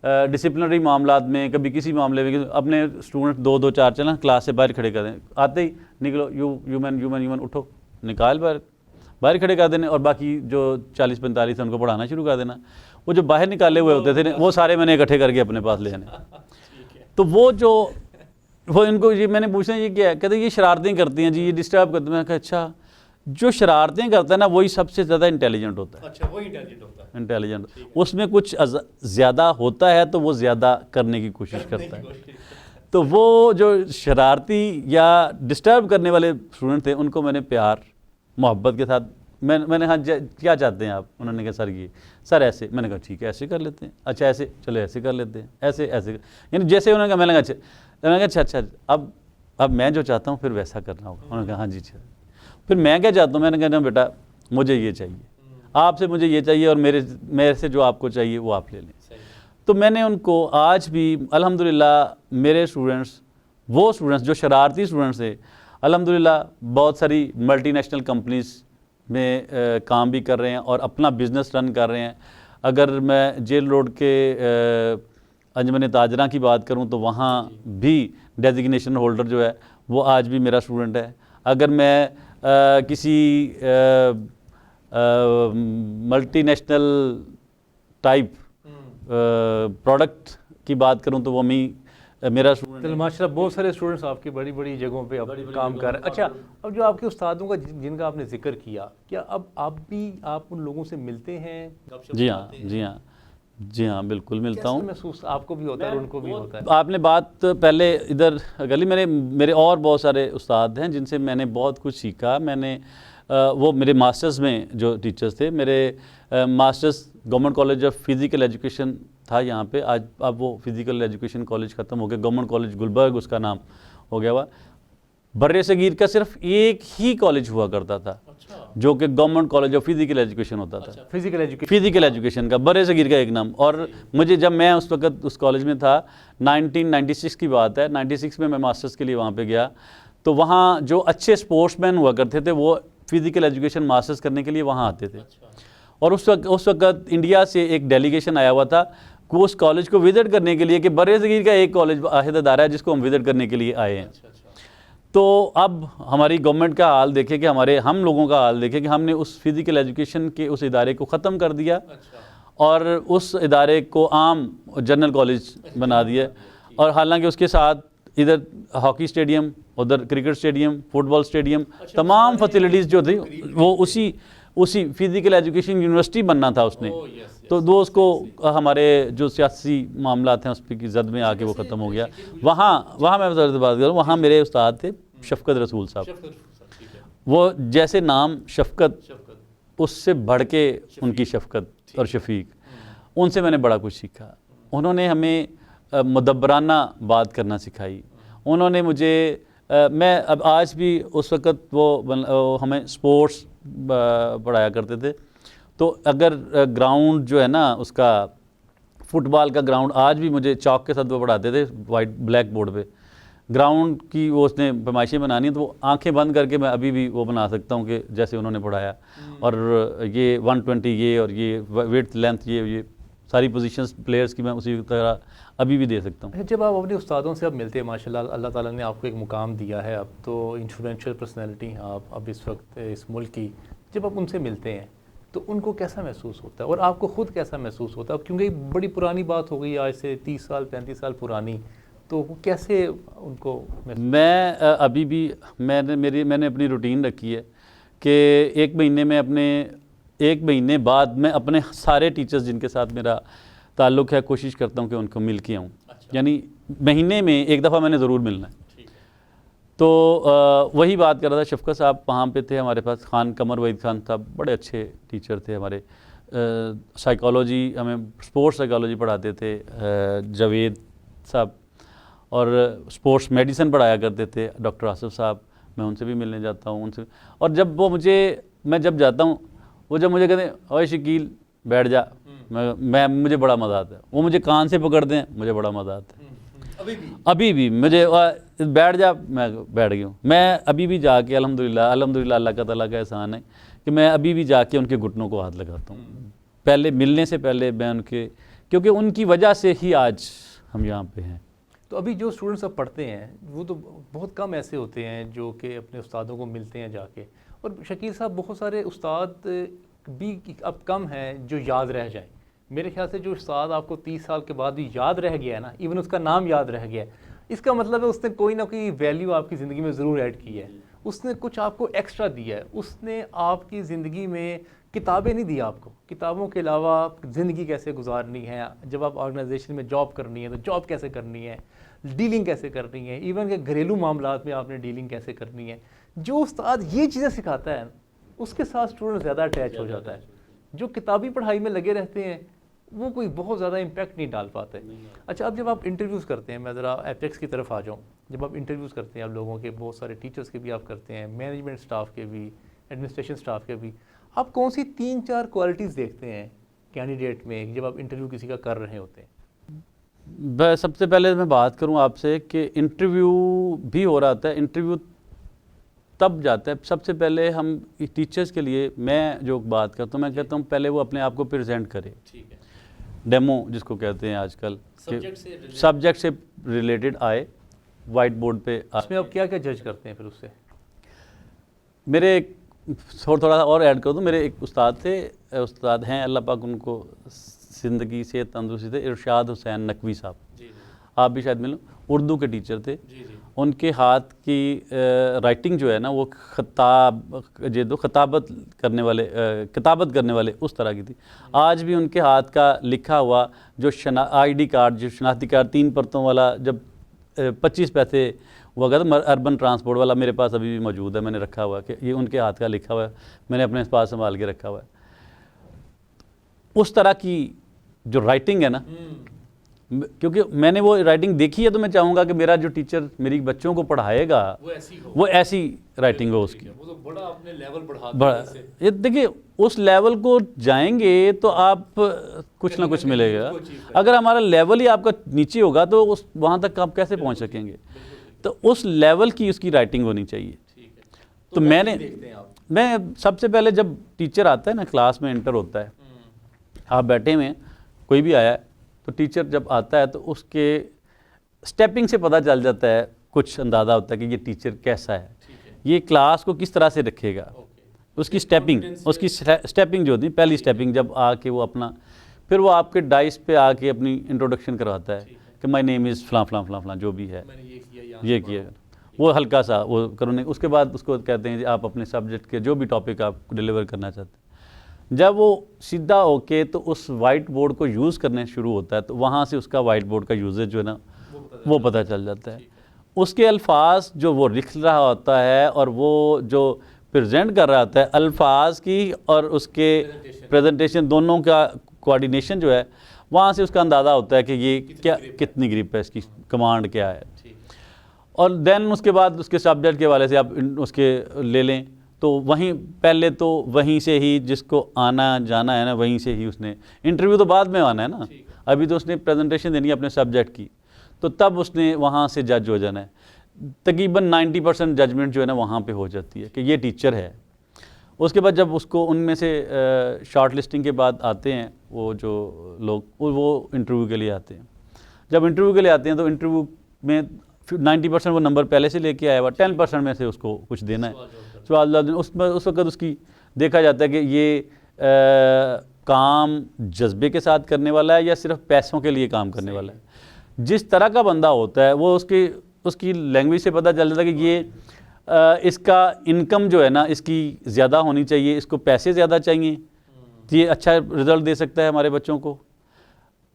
Speaker 2: डिसिप्लिनरी मामलात में, कभी किसी मामले में अपने स्टूडेंट 2-2 4 ना क्लास से बाहर खड़े कर दें, आते ही निकलो, ह्यूमन उठो, निकाल बाहर खड़े कर देने, और बाकी जो 40-45 उनको पढ़ाना शुरू कर देना। वो जो बाहर निकाले हुए होते थे वो सारे मैंने इकट्ठे करके अपने पास ले आने। तो वो इनको ये मैंने पूछना, ये क्या है? कहते ये शरारतें करती हैं जी, ये डिस्टर्ब करते हैं। मैंने कहा अच्छा, जो शरारतें करता है ना वही सबसे ज़्यादा इंटेलिजेंट होता है।
Speaker 1: अच्छा, वही इंटेलिजेंट होता है।
Speaker 2: इंटेलिजेंट, उसमें कुछ ज़्यादा होता है तो वो ज़्यादा करने की कोशिश करता है। तो वो जो शरारती या डिस्टर्ब करने वाले स्टूडेंट थे उनको मैंने प्यार मोहब्बत के साथ, मैंने हाँ क्या चाहते हैं आप? उन्होंने कहा सर ये, सर ऐसे। मैंने कहा ठीक है, ऐसे कर लेते हैं। अच्छा ऐसे, चलो ऐसे कर लेते हैं, ऐसे यानी जैसे उन्होंने कहा, मैंने कहा अच्छा अब मैं जो चाहता हूँ फिर वैसा करना होगा। उन्होंने कहा हाँ जी अच्छा। फिर मैं क्या चाहता हूँ? मैंने कहा बेटा मुझे ये चाहिए, आपसे मुझे ये चाहिए, और मेरे से जो आपको चाहिए वो आप ले लें। तो मैंने उनको आज भी अल्हम्दुलिल्लाह, मेरे स्टूडेंट्स, वो स्टूडेंट्स जो शरारती स्टूडेंट्स थे, अल्हम्दुलिल्लाह बहुत सारी मल्टीनेशनल कंपनीज़ में काम भी कर रहे हैं और अपना बिज़नेस रन कर रहे हैं। अगर मैं जेल रोड के अंजमन ताजरा की बात करूं तो वहाँ भी डेजिग्नेशन होल्डर जो है वो आज भी मेरा स्टूडेंट है। अगर मैं किसी मल्टीनेशनल टाइप प्रोडक्ट की बात करूं तो वो मेरा स्टूडेंट।
Speaker 1: माशाल्लाह बहुत सारे स्टूडेंट्स आपकी बड़ी बड़ी जगहों पे अब काम कर रहे हैं। अच्छा, अब जो आपके उस्तादों का जिनका आपने जिक्र किया, क्या अब आप उन लोगों से मिलते हैं?
Speaker 2: जी हाँ, जी हाँ। जी हाँ, बिल्कुल मिलता हूँ।
Speaker 1: महसूस आपको भी होता है और उनको भी होता है?
Speaker 2: आपने बात पहले इधर गली, मेरे और बहुत सारे उस्ताद हैं जिनसे मैंने बहुत कुछ सीखा। मैंने वो मेरे मास्टर्स में जो टीचर्स थे, मेरे masters government college of physical education था यहाँ पे। आज अब वो फिज़िकल एजुकेशन कॉलेज ख़त्म हो गया, गवर्नमेंट कॉलेज गुलबर्ग उसका नाम हो गया हुआ। बर्रे सगीर का सिर्फ एक ही कॉलेज हुआ करता था, जो कि government college of physical education होता था। फिज़िकल एजुकेशन का बर्रे सगीर का एक नाम। और मुझे जब मैं उस वक्त उस कॉलेज में था, 1996 की बात है, 96 में मैं मास्टर्स के लिए वहाँ पे गया, तो वहाँ जो अच्छे स्पोर्ट्समैन हुआ करते थे वो फिज़िकल एजुकेशन मास्टर्स करने के लिए वहाँ आते थे। और उस वक्त इंडिया से एक डेलीगेशन आया हुआ था कि उस कॉलेज को विज़िट करने के लिए, कि बर्रे सगीर का एक कॉलेज वाहिद अदारा है जिसको हम विज़िट करने के लिए आए हैं। तो अब हमारी गवर्नमेंट का हाल देखें, कि हम लोगों का हाल देखें कि हमने उस फिज़िकल एजुकेशन के उस इदारे को ख़त्म कर दिया और उस इदारे को आम जनरल कॉलेज बना दिया। और हालांकि उसके साथ इधर हॉकी स्टेडियम, उधर क्रिकेट स्टेडियम, फुटबॉल स्टेडियम, तमाम फैसिलिटीज़ जो थी वो उसी फिज़िकल एजुकेशन यूनिवर्सिटी बनना था उसने। तो दो उसको हमारे जो सियासी मामलात हैं उस पर की जद में आके वो ख़त्म हो गया। वहाँ मैं बात करूँ, वहाँ मेरे उस्ताद थे शफ़क़त रसूल साहब। वो जैसे नाम शफ़क़त, उससे बढ़ के उनकी शफ़क़त और शफ़ीक, उनसे मैंने बड़ा कुछ सीखा। उन्होंने हमें मुदब्बराना बात करना सिखाई। उन्होंने मुझे मैं अब आज भी, उस वक़्त वो हमें स्पोर्ट्स पढ़ाया करते थे, तो अगर ग्राउंड जो है ना उसका फुटबॉल का ग्राउंड, आज भी मुझे चौक के साथ वो पढ़ाते थे वाइट ब्लैक बोर्ड पे। ग्राउंड की वो उसने पैमाइशें बनानी है तो वो आंखें बंद करके मैं अभी भी वो बना सकता हूँ कि जैसे उन्होंने पढ़ाया। और ये 120 ये और ये विड्थ लेंथ ये सारी पोजीशंस प्लेयर्स की मैं उसी तरह अभी भी दे सकता हूँ।
Speaker 1: जब आप अपने उस्तादों से अब मिलते हैं, माशाल्लाह अल्लाह ताला ने आपको एक मुकाम दिया है, अब तो इन्फ्लुएंशियल पर्सनैलिटी हैं आप अब इस वक्त इस मुल्क की, जब आप उनसे मिलते हैं तो उनको कैसा महसूस होता है और आपको ख़ुद कैसा महसूस होता है? क्योंकि बड़ी पुरानी बात हो गई, आज से 30 साल 35 साल पुरानी, तो कैसे उनको?
Speaker 2: मैं अभी भी मैंने अपनी रूटीन रखी है कि एक महीने बाद मैं अपने सारे टीचर्स जिनके साथ मेरा ताल्लुक़ है कोशिश करता हूँ कि उनको मिल के आऊँ। यानी महीने में एक दफ़ा मैंने ज़रूर मिलना है। तो वही बात कर रहा था, शफ़क़त साहब वहाँ पे थे हमारे पास, खान कमर वहीद खान साहब बड़े अच्छे टीचर थे हमारे। साइकोलॉजी, हमें स्पोर्ट्स साइकोलॉजी पढ़ाते थे जावेद साहब, और स्पोर्ट्स मेडिसिन पढ़ाया करते थे डॉक्टर आसिफ साहब। मैं उनसे भी मिलने जाता हूँ उनसे। और जब वो मैं जब जाता हूँ, वो जब मुझे कहते हैं ओए शकील बैठ जा, मुझे बड़ा मज़ा आता है। वो मुझे कान से पकड़ते हैं, मुझे बड़ा मज़ा आता है। अभी भी मुझे बैठ जा, मैं बैठ गया हूँ। मैं अभी भी जाके अल्हम्दुलिल्लाह अल्लाह का ताला का एहसान है कि मैं अभी भी जाके उनके घुटनों को हाथ लगाता हूँ। पहले मिलने से पहले मैं उनके, क्योंकि उनकी वजह से ही आज हम यहाँ पे हैं।
Speaker 1: तो अभी जो स्टूडेंट्स अब पढ़ते हैं वो तो बहुत कम ऐसे होते हैं जो कि अपने उस्तादों को मिलते हैं जाके। और शकील साहब, बहुत सारे उस्ताद भी अब कम हैं जो याद रह जाएं। मेरे ख्याल से जो उस्ताद आपको 30 साल के बाद भी याद रह गया है ना, इवन उसका नाम याद रह गया है, इसका मतलब है उसने कोई ना कोई वैल्यू आपकी ज़िंदगी में ज़रूर ऐड की है। उसने कुछ आपको एक्स्ट्रा दिया है। उसने आपकी ज़िंदगी में किताबें नहीं दी आपको, किताबों के अलावा ज़िंदगी कैसे गुजारनी है, जब आप ऑर्गेनाइजेशन में जॉब करनी है तो जॉब कैसे करनी है, डीलिंग कैसे करनी है, इवन के घरेलू मामलात में आपने डीलिंग कैसे करनी है। जो उस्ताद ये चीज़ें सिखाता है उसके साथ स्टूडेंट ज़्यादा अटैच हो जाता है। जो किताबी पढ़ाई में लगे रहते हैं वो कोई बहुत ज़्यादा इम्पैक्ट नहीं डाल पाते। अच्छा, अब जब आप इंटरव्यूज़ करते हैं, मैं ज़रा एपेक्स की तरफ आ जाऊँ, जब आप इंटरव्यूज़ करते हैं आप लोगों के, बहुत सारे टीचर्स के भी आप करते हैं, मैनेजमेंट स्टाफ के भी, एडमिनिस्ट्रेशन स्टाफ के भी, आप कौन सी 3-4 क्वालिटीज़ देखते हैं कैंडिडेट में जब आप इंटरव्यू किसी का कर रहे होते हैं?
Speaker 2: सबसे पहले मैं बात करूं आपसे कि इंटरव्यू भी हो रहा था। इंटरव्यू तब जाता है, सबसे पहले हम टीचर्स के लिए मैं जो बात करता हूँ, मैं कहता हूँ पहले वो अपने आप को प्रेजेंट करे। ठीक है। डेमो जिसको कहते हैं आजकल, सब्जेक्ट से रिलेटेड आए वाइट बोर्ड पे।
Speaker 1: उसमें आप क्या क्या जज करते हैं फिर उससे?
Speaker 2: मेरे थोड़ा और ऐड कर दूँ, मेरे एक उस्ताद थे, उस्ताद हैं अल्लाह पाक उनको ज़िंदगी से तंदुरुस्ती थे, इरशाद हुसैन नकवी साहब। आप भी शायद मिलो, उर्दू के टीचर थे। उनके हाथ की राइटिंग जो है ना वो खताबत करने वाले किताबत करने वाले उस तरह की थी। आज भी उनके हाथ का लिखा हुआ जो ID कार्ड, जो शनाख्ती कार्ड 3 परतों वाला, जब 25 पैसे हुआ करता अर्बन ट्रांसपोर्ट वाला, मेरे पास अभी भी मौजूद है, मैंने रखा हुआ है कि ये उनके हाथ का लिखा हुआ है, मैंने अपने पास संभाल के रखा हुआ है। उस तरह की जो राइटिंग है ना, क्योंकि मैंने वो राइटिंग देखी है, तो मैं चाहूँगा कि मेरा जो टीचर मेरी बच्चों को पढ़ाएगा वो ऐसी राइटिंग हो उसकी।
Speaker 1: वो तो बड़ा अपने लेवल बढ़ा
Speaker 2: ये देखिए, उस लेवल को जाएंगे तो आप कुछ ना कुछ मिलेगा। अगर हमारा लेवल ही आपका नीचे होगा तो उस वहाँ तक आप कैसे पहुँच सकेंगे? तो उस लेवल की उसकी राइटिंग होनी चाहिए। तो मैं सबसे पहले, जब टीचर आता है ना, क्लास में एंटर होता है, आप बैठे हुए हैं, कोई भी आया है, तो टीचर जब आता है तो उसके स्टेपिंग से पता चल जाता है, कुछ अंदाज़ा होता है कि ये टीचर कैसा है, ये क्लास को किस तरह से रखेगा। उसकी स्टेपिंग जो होती है, पहली स्टेपिंग जब आके वो अपना, फिर वो आपके डाइस पे आके अपनी इंट्रोडक्शन करवाता है कि माय नेम इज़ फलां फलां फलां फलां, जो भी है ये किया, वो हल्का सा वो करने। उसके बाद उसको कहते हैं आप अपने सब्जेक्ट के जो भी टॉपिक आप डिलीवर करना चाहते हैं, जब वो सीधा होके तो उस वाइट बोर्ड को यूज़ करने शुरू होता है, तो वहाँ से उसका वाइट बोर्ड का यूजेज जो है ना वो पता चल जाता है। उसके अल्फाज जो वो लिख रहा होता है और वो जो प्रेजेंट कर रहा होता है, अल्फाज की और उसके प्रेजेंटेशन दोनों का कोऑर्डिनेशन जो है, वहाँ से उसका अंदाज़ा होता है कि ये क्या, कितनी ग्रिप है, इसकी कमांड क्या है। और देन उसके बाद उसके सब्जेक्ट के वाले से आप उसके ले लें, तो वहीं पहले तो वहीं से ही जिसको आना जाना है ना, वहीं से ही उसने, इंटरव्यू तो बाद में आना है ना, अभी तो उसने प्रेजेंटेशन देनी है अपने सब्जेक्ट की, तो तब उसने वहाँ से जज हो जाना है। तकरीबन 90% जजमेंट जो है ना वहाँ पे हो जाती है कि ये टीचर है। उसके बाद जब उसको उनमें से शॉर्ट लिस्टिंग के बाद आते हैं वो जो लोग, वो इंटरव्यू के लिए आते हैं। जब इंटरव्यू के लिए आते हैं तो इंटरव्यू में 90% वो नंबर पहले से लेके आया हुआ, 10% में से उसको कुछ देना है, सवाल उस वक्त उसकी देखा जाता है कि ये काम जज्बे के साथ करने वाला है या सिर्फ पैसों के लिए काम करने वाला है। जिस तरह का बंदा होता है वो उसकी लैंग्वेज से पता चल जाता है कि ये इसका इनकम जो है ना इसकी ज़्यादा होनी चाहिए, इसको पैसे ज़्यादा चाहिए, ये अच्छा रिज़ल्ट दे सकता है हमारे बच्चों को,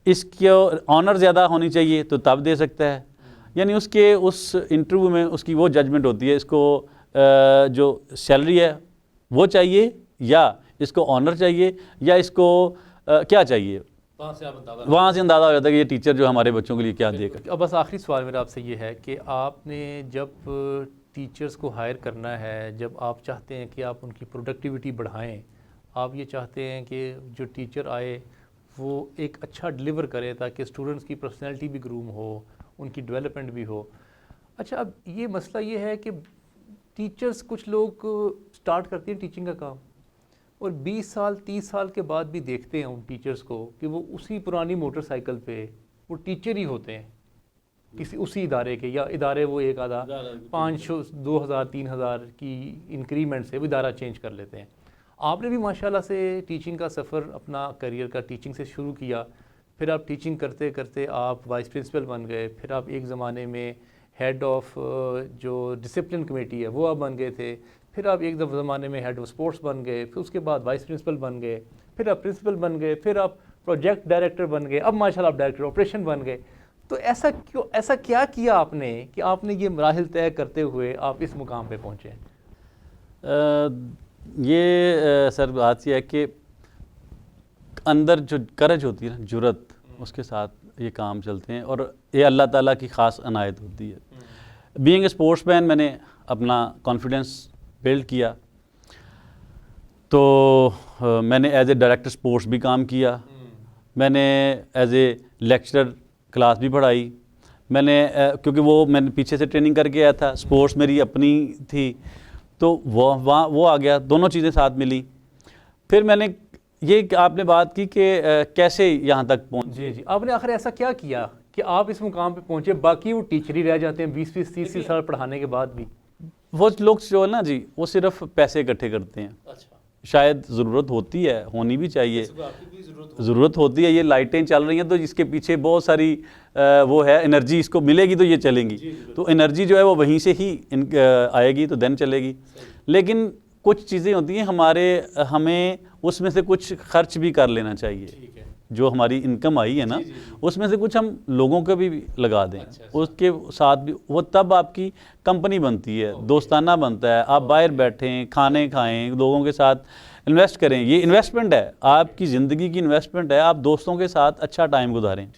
Speaker 2: इसको ऑनर ज़्यादा होनी चाहिए तो तब दे सकता है। यानी उसके उस इंटरव्यू में उसकी वो जजमेंट होती है, इसको जो सैलरी है वो चाहिए या इसको ऑनर चाहिए या इसको क्या चाहिए, वहाँ से अंदाज़ा हो जाता है कि ये टीचर जो हमारे बच्चों के लिए क्या देगा।
Speaker 1: अब बस आखिरी सवाल मेरा आपसे ये है कि आपने जब टीचर्स को हायर करना है, जब आप चाहते हैं कि आप उनकी प्रोडक्टिविटी बढ़ाएं, आप ये चाहते हैं कि जो टीचर आए वो एक अच्छा डिलीवर करे ताकि स्टूडेंट्स की पर्सनैलिटी भी ग्रूम हो, उनकी डेवलपमेंट भी हो। अच्छा, अब ये मसला ये है कि टीचर्स, कुछ लोग स्टार्ट करते हैं टीचिंग का काम और 20 साल 30 साल के बाद भी देखते हैं उन टीचर्स को कि वो उसी पुरानी मोटरसाइकिल पे वो टीचर ही होते हैं किसी उसी इदारे के, या इदारे वो एक आधा 500 2000 3000 की इंक्रीमेंट से वो इदारा चेंज कर लेते हैं। आपने भी माशाल्लाह से टीचिंग का सफ़र, अपना करियर का टीचिंग से शुरू किया, फिर आप टीचिंग करते करते आप वाइस प्रिंसिपल बन गए, फिर आप एक ज़माने में हेड ऑफ जो डिसिप्लिन कमेटी है वो आप बन गए थे, फिर आप एक ज़माने में हेड ऑफ स्पोर्ट्स बन गए, फिर उसके बाद वाइस प्रिंसिपल बन गए, फिर आप प्रिंसिपल बन गए, फिर आप प्रोजेक्ट डायरेक्टर बन गए, अब माशाल्लाह आप डायरेक्टर ऑपरेशन बन गए। तो ऐसा क्या किया आपने कि आपने ये मराहिल तय करते हुए आप इस मुकाम पे पहुँचे?
Speaker 2: सर बात यह है कि अंदर जो करज होती है ना, जुरत, उसके साथ ये काम चलते हैं और ये अल्लाह ताला की ख़ास अनायत होती है। बीइंग ए स्पोर्ट्समैन मैंने अपना कॉन्फिडेंस बिल्ड किया, तो मैंने एज ए डायरेक्टर स्पोर्ट्स भी काम किया, मैंने एज ए लेक्चरर क्लास भी पढ़ाई, मैंने क्योंकि वो मैंने पीछे से ट्रेनिंग करके आया था, स्पोर्ट्स मेरी अपनी थी, तो वो आ गया, दोनों चीज़ें साथ मिली। फिर मैंने ये आपने बात की कि कैसे यहाँ तक पहुँचे।
Speaker 1: जी, आपने आखिर ऐसा क्या किया कि आप इस मुकाम पे पहुँचे? बाकी वो टीचर ही रह जाते हैं 20-20 30 साल पढ़ाने के बाद भी।
Speaker 2: वो लोग जो है ना जी, वो सिर्फ पैसे इकट्ठे करते हैं।
Speaker 1: अच्छा।
Speaker 2: शायद ज़रूरत होती है, होनी भी चाहिए, ज़रूरत होती है। ये लाइटें चल रही हैं तो इसके पीछे बहुत सारी वो है एनर्जी, इसको मिलेगी तो ये चलेंगी, तो एनर्जी जो है वो वहीं से ही आएगी तो देन चलेगी। लेकिन कुछ चीज़ें होती हैं हमें उसमें से कुछ खर्च भी कर लेना चाहिए। जो हमारी इनकम आई है ना, उसमें से कुछ हम लोगों को भी लगा दें। उसके साथ भी वो तब आपकी कंपनी बनती है, दोस्ताना बनता है। आप बाहर बैठें, खाने खाएं, लोगों के साथ इन्वेस्ट करें। ये इन्वेस्टमेंट है, आपकी ज़िंदगी की इन्वेस्टमेंट है। आप दोस्तों के साथ अच्छा टाइम गुजारें,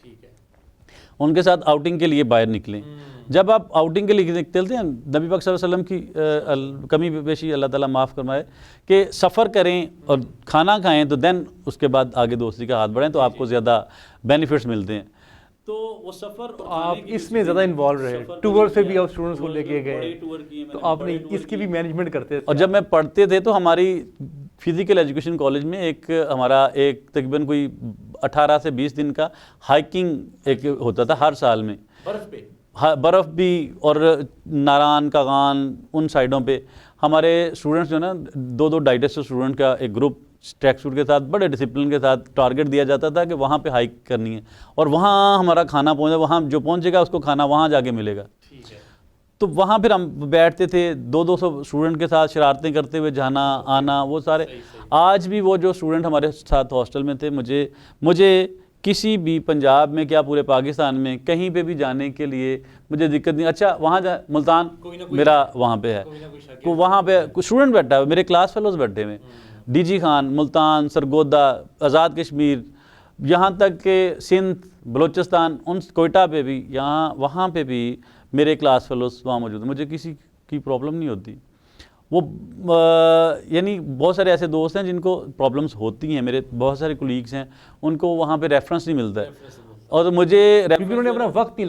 Speaker 2: उनके साथ आउटिंग के लिए बाहर निकलें। जब आप आउटिंग के लिए निकलते हैं, नबी पाक सल्लल्लाहु अलैहि वसल्लम की कमी पेशी अल्लाह ताला माफ़ फरमाए कि सफ़र करें और खाना खाएं तो देन उसके बाद आगे दोस्ती का हाथ बढ़ें तो आपको ज़्यादा बेनिफिट्स मिलते हैं। तो वो सफ़र
Speaker 1: तो आप इसमें ज़्यादा इन्वॉल्व रहे, टूर से भी आप स्टूडेंट्स को लेके गए, तो आपने इसकी भी मैनेजमेंट करते थे।
Speaker 2: और जब मैं पढ़ते थे तो हमारी फिज़िकल एजुकेशन कॉलेज में हमारा तकरीबन कोई 18 से 20 दिन का हाइकिंग एक होता था हर साल में,
Speaker 1: बर्फ़ पे,
Speaker 2: हाँ बर्फ़ भी, और नारान कागान उन साइडों पे हमारे स्टूडेंट्स जो ना 2-2 250 स्टूडेंट का एक ग्रुप ट्रैक सूट के साथ बड़े डिसिप्लिन के साथ टारगेट दिया जाता था कि वहाँ पे हाइक करनी है और वहाँ हमारा खाना पहुँचा, वहाँ जो पहुँचेगा उसको खाना वहाँ जाके मिलेगा। तो वहाँ फिर हम बैठते थे 200-200 स्टूडेंट के साथ शरारतें करते हुए जाना आना, वो सारे। आज भी वो जो स्टूडेंट हमारे साथ हॉस्टल में थे, मुझे किसी भी पंजाब में क्या पूरे पाकिस्तान में कहीं पे भी जाने के लिए मुझे दिक्कत नहीं। अच्छा वहाँ जा मुल्तान मेरा वहाँ पे है, तो वहाँ पे कुछ स्टूडेंट बैठा है, मेरे क्लास फेलोज बैठे हुए, डीजी खान, मुल्तान, सरगोदा, आज़ाद कश्मीर, यहाँ तक के सिंध, बलूचिस्तान, उन कोयटा पे भी, यहाँ वहाँ पे भी मेरे क्लास फेलोज वहाँ मौजूद हैं। मुझे किसी की प्रॉब्लम नहीं होती। वो यानी बहुत सारे ऐसे दोस्त हैं जिनको प्रॉब्लम्स होती हैं, मेरे बहुत सारे कोलीग्स हैं, उनको वहाँ पे रेफरेंस नहीं मिलता है, और मुझे
Speaker 1: उन्होंने अपना वक्त नहीं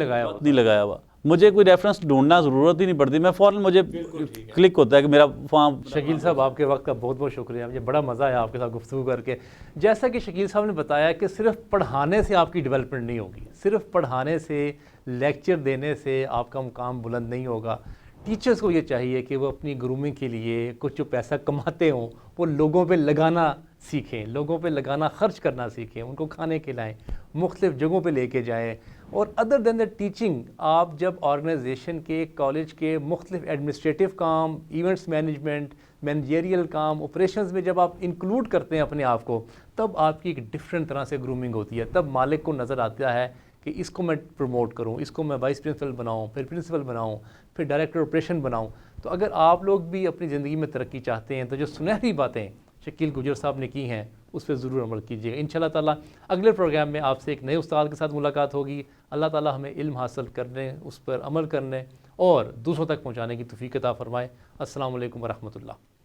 Speaker 1: लगाया
Speaker 2: हुआ, मुझे कोई रेफरेंस ढूंढना ज़रूरत ही नहीं पड़ती, मैं फ़ौरन मुझे क्लिक होता है कि मेरा वहाँ।
Speaker 1: शकील साहब आपके वक्त का बहुत बहुत शुक्रिया, मुझे बड़ा मज़ा आया आपके साथ गुफ्तगू करके। जैसा कि शकील साहब ने बताया कि सिर्फ पढ़ाने से आपकी डेवलपमेंट नहीं होगी, सिर्फ पढ़ाने से, लेक्चर देने से आपका मुकाम बुलंद नहीं होगा। टीचर्स को ये चाहिए कि वो अपनी ग्रूमिंग के लिए कुछ जो पैसा कमाते हों वो लोगों पे लगाना सीखें, लोगों पे लगाना खर्च करना सीखें, उनको खाने खिलाएं, मुख्तलिफ़ जगहों पे लेके जाएं। और अदर दैन द टीचिंग, आप जब ऑर्गेनाइजेशन के, कॉलेज के मुख्तलिफ़ एडमिनिस्ट्रेटिव काम, इवेंट्स मैनेजमेंट, मैनेजरियल काम, ऑपरेशंस में जब आप इंक्लूड करते हैं अपने आप को, तब आपकी एक डिफरेंट तरह से ग्रूमिंग होती है। तब मालिक को नज़र आता है कि इसको मैं प्रमोट करूं, इसको मैं वाइस प्रिंसिपल बनाऊं, फिर प्रिंसिपल बनाऊं, फिर डायरेक्टर ऑपरेशन बनाऊं। तो अगर आप लोग भी अपनी ज़िंदगी में तरक्की चाहते हैं तो जो सुनहरी बातें शकील गुजर साहब ने की हैं उस पर ज़रूर अमल कीजिएगा। इंशाअल्लाह ताला अगले प्रोग्राम में आपसे एक नए उस्ताद के साथ मुलाकात होगी। अल्लाह ताला हमें इल्म हासिल करने, उस पर अमल करने और दूसरों तक पहुँचाने की तौफीक अता फरमाए। अस्सलामु अलैकुम व रहमतुल्लाह।